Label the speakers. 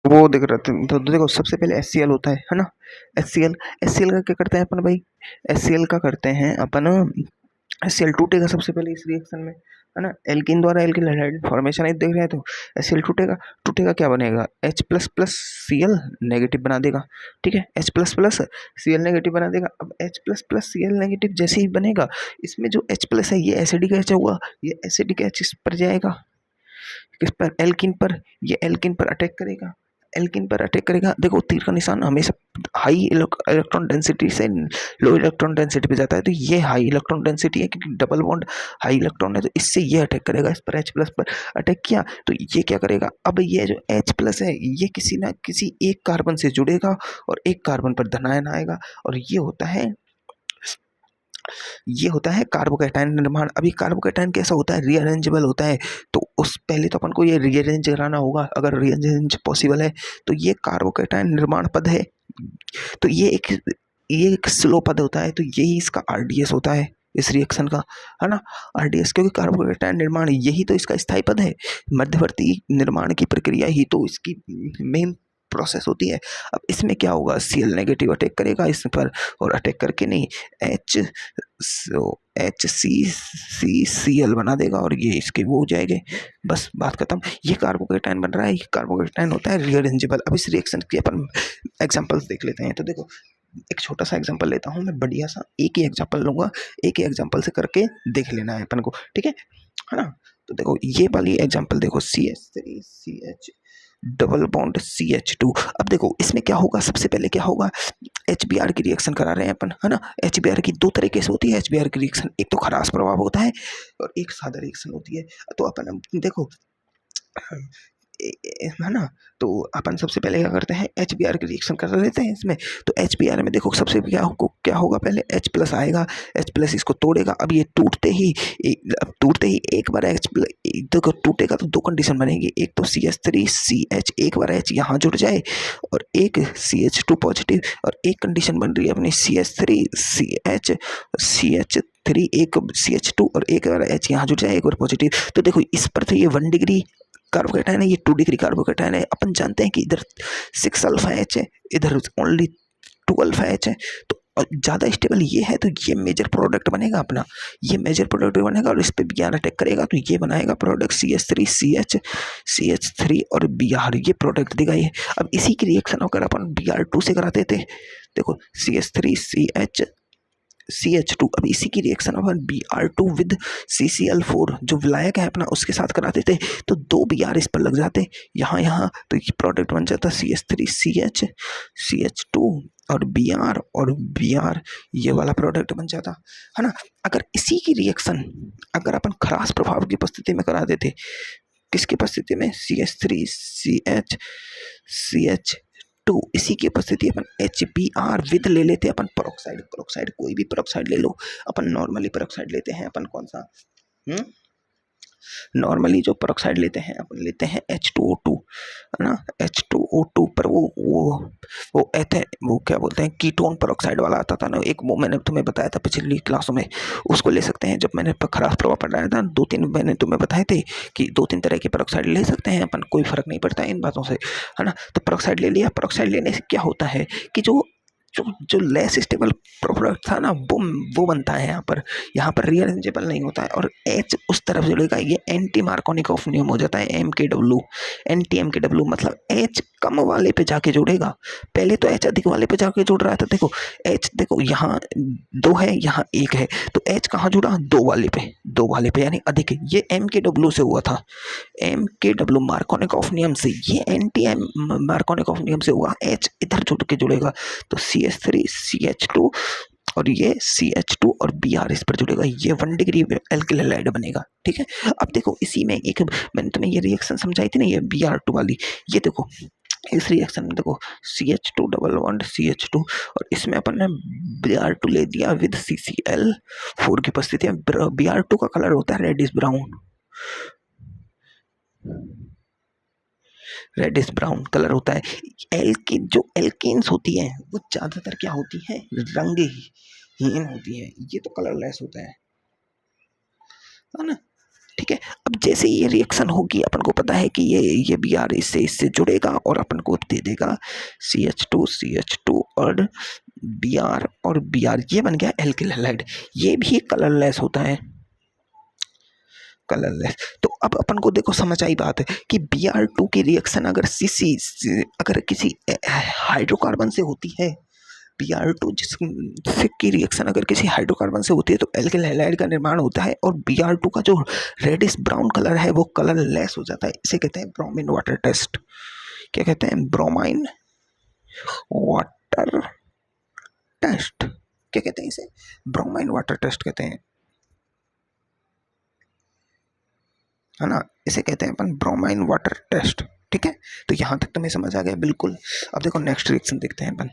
Speaker 1: वो देख रहे थे तो देखो सबसे पहले HCl होता है ना। HCl का क्या करते हैं अपन भाई, HCl का करते हैं अपन, HCl टूटेगा सबसे पहले इस रिएक्शन में, है ना। एल्कीन द्वारा एल्किल हैलाइड फॉर्मेशन है, देख रहे हैं तो HCl टूटेगा, टूटेगा क्या बनेगा, H plus plus Cl negative बना देगा, ठीक है। H plus plus Cl negative बना देगा। अब H plus plus Cl negative जैसे ही बनेगा, इसमें जो H प्लस है ये एसिडिक H हुआ, ये एसिडिक H इस पर जाएगा, किस पर, एल्किन पर, ये एल्किन पर अटैक करेगा, एल्किन पर अटैक करेगा। देखो तीर का निशान हमेशा हाई इलेक्ट्रॉन डेंसिटी से लो इलेक्ट्रॉन डेंसिटी पे जाता है, तो ये हाई इलेक्ट्रॉन डेंसिटी है क्योंकि डबल बॉन्ड हाई इलेक्ट्रॉन है, तो इससे ये अटैक करेगा, इस पर H प्लस पर अटैक किया तो ये क्या करेगा, अब ये जो H प्लस है ये किसी ना किसी एक कार्बन से जुड़ेगा और एक कार्बन पर धन आयन आएगा, और ये होता है कार्बोकैटायन निर्माण। अभी कार्बोकैटायन कैसा होता है, रीअरेंजेबल होता है, तो उस पहले तो अपन को ये रीअरेंज कराना होगा, अगर रीअरेंज पॉसिबल है तो ये कार्बोकैटायन निर्माण पद है, तो ये एक स्लो पद होता है, तो यही इसका RDS होता है इस रिएक्शन का, है ना। RDS क्योंकि कार्बोकैटायन निर्माण यही तो इसका स्थायी पद है, मध्यवर्ती निर्माण की प्रक्रिया ही तो इसकी मेन प्रोसेस होती है। अब इसमें क्या होगा, Cl नेगेटिव अटैक करेगा इस पर, और अटैक करके नहीं, HCl बना देगा और ये इसके वो हो जाएंगे, बस बात खत्म। ये कार्बोकैटायन बन रहा है, ये कार्बोकैटायन होता है रीअरेंजेबल। अब इस रिएक्शन के अपन एग्जांपल्स देख लेते हैं। तो देखो एक छोटा सा एग्जांपल लेता हूँ मैं, बढ़िया सा एक ही एग्जांपल लूंगा, एक ही एग्जांपल से करके देख लेना है अपन को, ठीक है ना। तो देखो ये वाली एग्जांपल देखो, CH3CH डबल बॉन्ड CH2। अब देखो इसमें क्या होगा, सबसे पहले क्या होगा, HBr की रिएक्शन करा रहे हैं अपन, है ना। HBr की दो तरीके से होती है HBr की रिएक्शन, एक तो खरास प्रभाव होता है और एक सादा रिएक्शन होती है। तो अपन देखो है ना, तो अपन सबसे पहले क्या करते हैं, HBr की रिएक्शन कर लेते हैं इसमें। तो HBr में देखो सबसे क्या होगा, पहले H प्लस आएगा, H प्लस इसको तोड़ेगा। अब ये टूटते ही एक बार H देखो टूटेगा तो दो कंडीशन बनेगी, एक तो CH3CH एक बार H यहाँ जुड़ जाए और एक CH2 पॉजिटिव, और एक कंडीशन बन रही है अपनी CH3 एक CH2 और एक बार H यहाँ जुड़ जाए एक बार पॉजिटिव। तो देखो इस पर तो ये 1 डिग्री कार्बोकैटायन है, ये 2 डिग्री कार्बोकैटायन है। अपन जानते हैं कि इधर 6 अल्फा H है, इधर ओनली 2 अल्फा H है, तो ज़्यादा स्टेबल ये है, तो ये मेजर प्रोडक्ट बनेगा अपना, ये मेजर प्रोडक्ट बनेगा और इस पर Br अटैक करेगा तो ये बनाएगा प्रोडक्ट CH3 और Br, ये प्रोडक्ट देगा ये। अब इसी की रिएक्शन अगर अपन Br2 से कराते थे, देखो CH2, अब इसी की reaction upon Br2 with CCl4 जो विलायक है अपना उसके साथ कराते थे, तो 2 Br इस पर लग जाते यहाँ, तो ये प्रोडक्ट बन जाता CH2 और Br, ये वाला प्रोडक्ट बन जाता, है ना। अगर इसी की रिएक्शन अगर अपन खरास प्रभाव की उपस्थिति में करा देते, किसकी उपस्थिति में, CH2 इसी की उपस्थिति अपन HBr विद ले लेते अपन पेरोक्साइड कोई भी पेरोक्साइड ले लो, अपन नॉर्मली पेरोक्साइड लेते हैं अपन कौन सा, नॉर्मली जो पेरोक्साइड लेते हैं अपन लेते हैं H2O2, है ना। H2O2 पर वो क्या बोलते हैं, कीटोन पेरोक्साइड वाला आता था ना एक, वो मैंने तुम्हें बताया था पिछली क्लासों में, उसको ले सकते हैं। जब मैंने खराब प्रभाव पढ़ाया था 2-3 मैंने तुम्हें बताए थे कि 2-3 तरह के पेरोक्साइड ले सकते हैं अपन, कोई फर्क नहीं पड़ता इन बातों से, है ना। तो पेरोक्साइड ले लिया, पेरोक्साइड लेने से क्या होता है कि जो लेस स्टेबल प्रोडक्ट था ना वो बनता है यहाँ पर रीअरेंजेबल नहीं होता है, और H उस तरफ जुड़ेगा, ये एंटी मार्कोनिकॉफ नियम हो जाता है, एंटी MKW, मतलब H कम वाले पे जाके जुड़ेगा। पहले तो H अधिक वाले पे जाके जुड़ रहा था, देखो H देखो यहाँ 2 है यहाँ 1 है, तो H कहाँ जुड़ा, 2 वाले पे यानी अधिक, ये MKW से हुआ था, MKW मार्कोनिकॉफ नियम से, ये एंटी मार्कोनिकॉफ नियम से हुआ, H इधर जुड़ के जुड़ेगा, तो CH3CH2 और ये CH2 और Br इस पर जुड़ेगा, ये 1 डिग्री एल्किल हैलाइड बनेगा, ठीक है। अब देखो इसी में एक मैंने तुम्हें ये रिएक्शन समझाई थी ना, ये Br2 वाली, ये देखो इस रिएक्शन में देखो CH2 डबल बॉन्ड CH2 और इसमें अपन ने Br2 ले दिया विद CCl4 की उपस्थिति में। Br2 का कलर होता है रेडिश ब्राउन कलर होता है। जो एल्केन्स होती है वो ज़्यादातर क्या होती है, रंगहीन होती है, ये तो कलरलेस होता है ना। ठीक है। अब जैसे ये रिएक्शन होगी अपन को पता है कि ये Br इससे इससे जुड़ेगा और अपन को दे देगा CH2 और Br ये बन गया एल्किल हैलाइड। ये भी कलरलेस होता है, कलरलेस। तो अब अपन को देखो समझ आई बात है कि Br2 की रिएक्शन अगर अगर किसी हाइड्रोकार्बन से होती है, Br2 जिससे की रिएक्शन अगर किसी हाइड्रोकार्बन से होती है तो एल्किल हैलाइड का निर्माण होता है और Br2 का जो रेडिश ब्राउन कलर है वो कलरलेस हो जाता है। इसे कहते हैं ब्रोमीन वाटर टेस्ट। क्या कहते हैं? Bromine water test. क्या कहते हैं इसे? ब्रोमाइन वाटर टेस्ट कहते हैं, है ना। इसे कहते हैं अपन ब्रोमाइन वाटर टेस्ट। ठीक है, तो यहां तक तुम्हें समझ आ गया बिल्कुल। अब देखो नेक्स्ट रिएक्शन देखते हैं अपन।